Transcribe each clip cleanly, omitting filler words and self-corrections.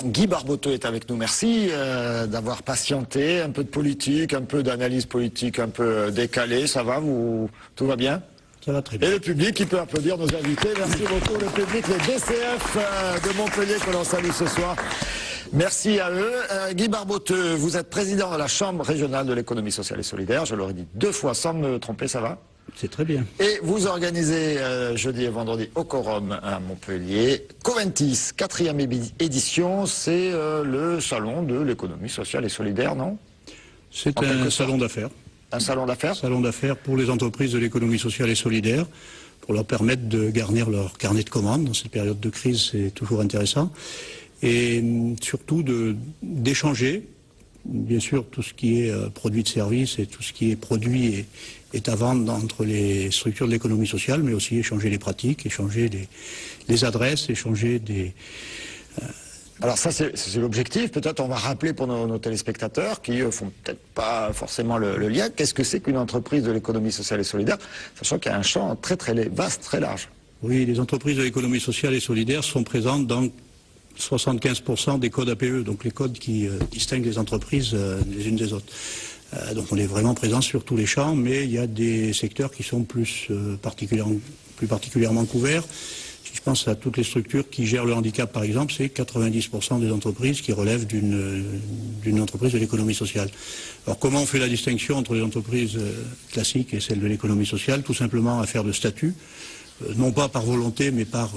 Guy Barboteau est avec nous. Merci d'avoir patienté. Un peu de politique, un peu d'analyse politique, un peu décalée. Ça va, tout va bien? Ça va très bien. Et le public qui peut applaudir nos invités. Merci beaucoup, le public, les DCF de Montpellier que l'on salue ce soir. Merci à eux. Guy Barboteau, vous êtes président de la Chambre régionale de l'économie sociale et solidaire. Je l'aurais dit 2 fois sans me tromper, ça va? C'est très bien. Et vous organisez jeudi et vendredi au Quorum à Montpellier. Coventis, 4e édition, c'est le salon de l'économie sociale et solidaire, non? C'est un salon d'affaires. Un salon d'affaires? Salon d'affaires pour les entreprises de l'économie sociale et solidaire, pour leur permettre de garnir leur carnet de commandes. Dans cette période de crise, c'est toujours intéressant. Et surtout d'échanger. Bien sûr, tout ce qui est produit de service et tout ce qui est produit est à vendre entre les structures de l'économie sociale, mais aussi échanger les pratiques, échanger les adresses, échanger des... Alors ça, c'est l'objectif. Peut-être on va rappeler pour nos téléspectateurs qui font peut-être pas forcément le lien. Qu'est-ce que c'est qu'une entreprise de l'économie sociale et solidaire, sachant qu'il y a un champ très très vaste, très large. Oui, les entreprises de l'économie sociale et solidaire sont présentes dans 75% des codes APE, donc les codes qui distinguent les entreprises les unes des autres. Donc on est vraiment présent sur tous les champs, mais il y a des secteurs qui sont plus particulièrement couverts. Si je pense à toutes les structures qui gèrent le handicap, par exemple, c'est 90% des entreprises qui relèvent d'une entreprise de l'économie sociale. Alors comment on fait la distinction entre les entreprises classiques et celles de l'économie sociale? Tout simplement affaire de statut. Non pas par volonté, mais par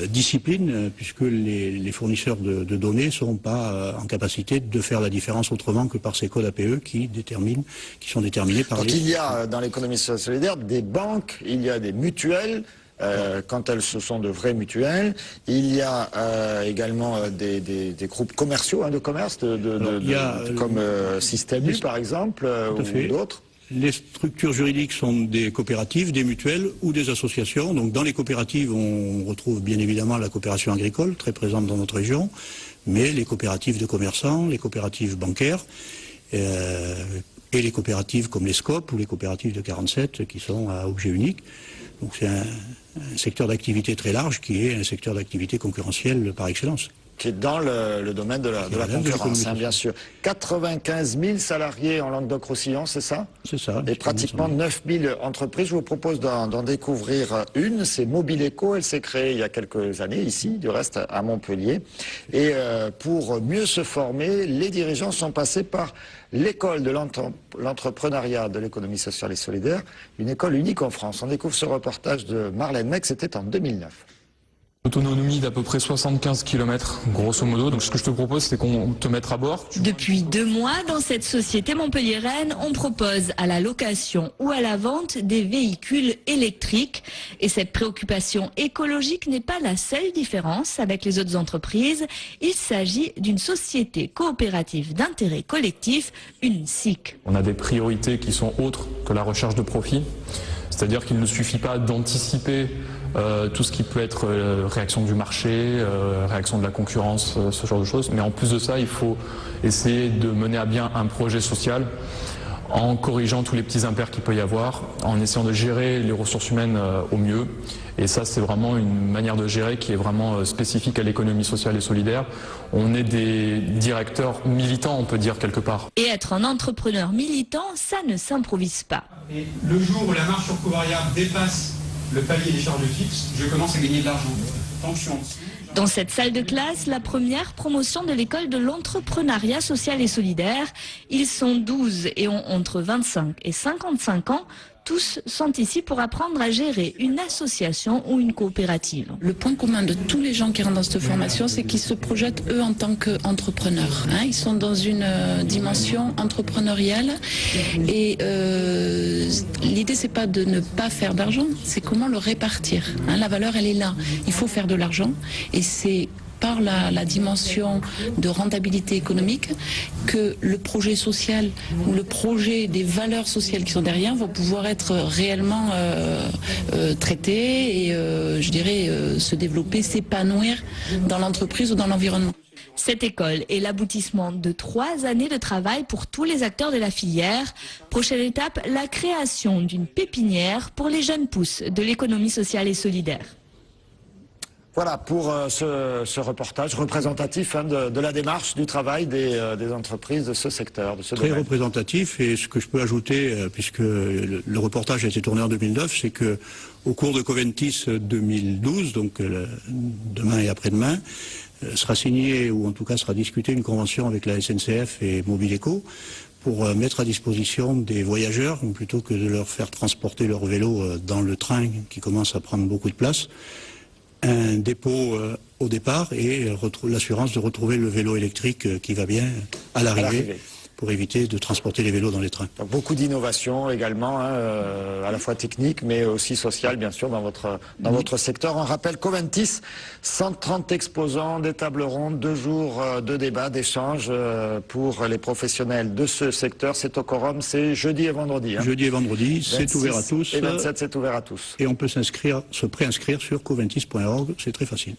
discipline, puisque les fournisseurs de données ne sont pas en capacité de faire la différence autrement que par ces codes APE qui sont déterminés par Donc il y a dans l'économie sociale et solidaire des banques, il y a des mutuelles, quand elles ce sont de vraies mutuelles, il y a également des groupes commerciaux, de commerce, comme Système U par exemple, ou d'autres. Les structures juridiques sont des coopératives, des mutuelles ou des associations. Donc dans les coopératives, on retrouve bien évidemment la coopération agricole, très présente dans notre région, mais les coopératives de commerçants, les coopératives bancaires, et les coopératives comme les SCOP ou les coopératives de 47 qui sont à objet unique. Donc c'est un secteur d'activité très large qui est un secteur d'activité concurrentiel par excellence. Qui est dans le domaine de la concurrence, bien sûr. 95 000 salariés en Languedoc-Roussillon, c'est ça? C'est ça. Et pratiquement 9 000 entreprises. Je vous propose d'en découvrir une, c'est Mobileco. Elle s'est créée il y a quelques années, ici, du reste à Montpellier. Et pour mieux se former, les dirigeants sont passés par l'école de l'entrepreneuriat de l'économie sociale et solidaire, une école unique en France. On découvre ce reportage de Marlène Mec, c'était en 2009. Autonomie d'à peu près 75 km, grosso modo. Donc ce que je te propose, c'est qu'on te mette à bord. Depuis 2 mois, dans cette société montpelliéraine, on propose à la location ou à la vente des véhicules électriques. Et cette préoccupation écologique n'est pas la seule différence avec les autres entreprises. Il s'agit d'une société coopérative d'intérêt collectif, une SIC. On a des priorités qui sont autres que la recherche de profit. C'est-à-dire qu'il ne suffit pas d'anticiper tout ce qui peut être réaction du marché, réaction de la concurrence, ce genre de choses. Mais en plus de ça, il faut essayer de mener à bien un projet social en corrigeant tous les petits impairs qu'il peut y avoir, en essayant de gérer les ressources humaines au mieux. Et ça, c'est vraiment une manière de gérer qui est vraiment spécifique à l'économie sociale et solidaire. On est des directeurs militants, on peut dire, quelque part. Et être un entrepreneur militant, ça ne s'improvise pas. Et le jour où la marge sur coût variable dépasse le palier des charges fixes, je commence à gagner de l'argent. Tant que je suis en dessous... Dans cette salle de classe, la première promotion de l'école de l'entrepreneuriat social et solidaire. Ils sont 12 et ont entre 25 et 55 ans. Tous sont ici pour apprendre à gérer une association ou une coopérative. Le point commun de tous les gens qui rentrent dans cette formation, c'est qu'ils se projettent eux en tant qu'entrepreneurs. Ils sont dans une dimension entrepreneuriale et l'idée c'est pas de ne pas faire d'argent, c'est comment le répartir. La valeur elle est là, il faut faire de l'argent et c'est par la dimension de rentabilité économique que le projet social ou le projet des valeurs sociales qui sont derrière vont pouvoir être réellement traités et je dirais se développer, s'épanouir dans l'entreprise ou dans l'environnement. Cette école est l'aboutissement de 3 années de travail pour tous les acteurs de la filière. Prochaine étape, la création d'une pépinière pour les jeunes pousses de l'économie sociale et solidaire. Voilà pour ce reportage représentatif de la démarche du travail des entreprises de ce secteur, de ce Très domaine. représentatif, et ce que je peux ajouter, puisque le reportage a été tourné en 2009, c'est que au cours de Coventis 2012, donc demain et après-demain, sera signée, ou en tout cas sera discutée, une convention avec la SNCF et Mobileco pour mettre à disposition des voyageurs, plutôt que de leur faire transporter leur vélo dans le train qui commence à prendre beaucoup de place, un dépôt au départ et l'assurance de retrouver le vélo électrique qui va bien à l'arrivée, pour éviter de transporter les vélos dans les trains. Donc beaucoup d'innovations également, à la fois techniques mais aussi sociales bien sûr dans votre secteur. On rappelle Coventis, 130 exposants, des tables rondes, 2 jours de débats, d'échanges pour les professionnels de ce secteur. C'est au Quorum, c'est jeudi et vendredi. Jeudi et vendredi, c'est ouvert à tous. Et 27, c'est ouvert à tous. Et on peut se préinscrire sur coventis.org, c'est très facile.